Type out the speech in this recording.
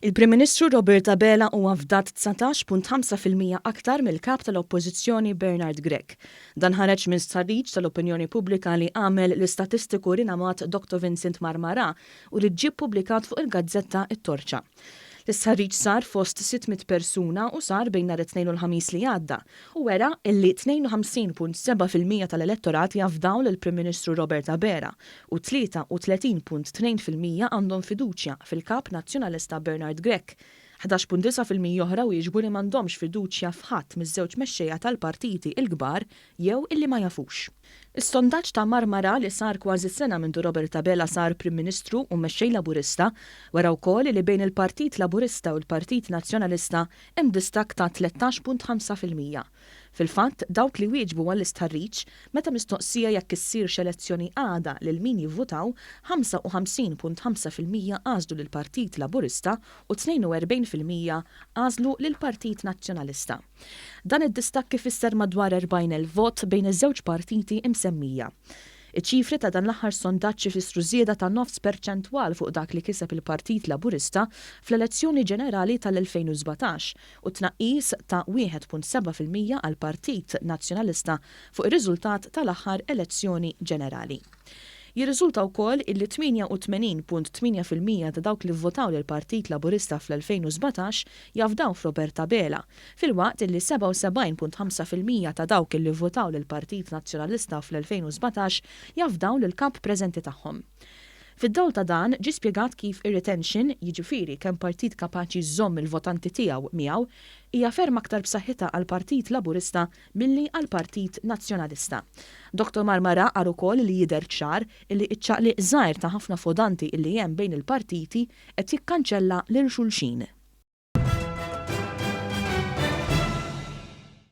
Il-Prim Ministru Robert Abela huwa fdat 19.5% aktar mill-kap tal-Oppożizzjoni Bernard Gregg. Dan ħareġ minn stħarriġ tal-opinjoni pubblika li għamel l-istatistiku rinamat Dr. Vincent Marmara u li ġie ppubblikat fuq il-Gazzetta It-Torċa. L-istħarriġ sar fost 600 persuna u sar bejn nhar it-Tnejn u l-Ħamis li għadda u wera illi 52.7% tal-elettorat jafdaw lill-Prim Ministru Robert Abela u 33.2% għandhom fiduċja fil-kap nazzjonalista Bernard Gregg. 11.9% oħra jieġbu li m'għandhomx fiduċja f'ħadd miż-żewġ mexxejja tal-partiti il-kbar jew illi ma jafux. Is-sondaġġ ta' Marmara li sar kważi sena mindu Robert Abela sar Prim Ministru u mexxej Laburista wara wkoll li bejn il-Partit Laburista u l-Partit Nazzjonalista hemm distak ta' 13.5%. Fil-fatt, dawk li wieġbu għall-istħarriġ meta mistoqsija jekk issirx elezzjoni għada lil min jivvutaw, 55.5% għażlu lill-Partit Laburista u 42% għażlu lill-Partit Nazzjonalista. Dan id-distakk ifisser madwar 40,000 vot bejn iż-żewġ partiti imsemmija. Iċ-ċifri ta' dan l-aħħar sondaġġ ifissru żieda ta' 9% fuq dak li kiseb il-Partit Laburista fl-elezzjoni ġenerali tal-2017 u tnaqqis ta' 1.7% għal Partit Nazzjonalista fuq ir-riżultat tal-aħħar elezzjoni ġenerali. Jirriżulta wkoll illi 88.8% ta' dawk li vvotaw lill-Partit Laburista fl-2017 jafdaw f'Robert Abela, filwaqt illi 77.5% ta' dawk li vvotaw lill-Partit Nazzjonalista fl-2017 jafdaw lill-kap preżenti tagħhom. Fid-dawl ta' dan ġie spjegat kif ir-retention, jiġifieri kemm partit kapaċi żomm il-votanti tiegħu miegħu, hija ferm aktar b'saħħitha għall Partit Laburista milli għall Partit Nazzjonalista. Dr. Marmara qal ukoll li jidher ċar illi ċ-ċaqliq żgħir ta' ħafna votanti illi hemm bejn il-partiti qed jikkanċella lil xulxin.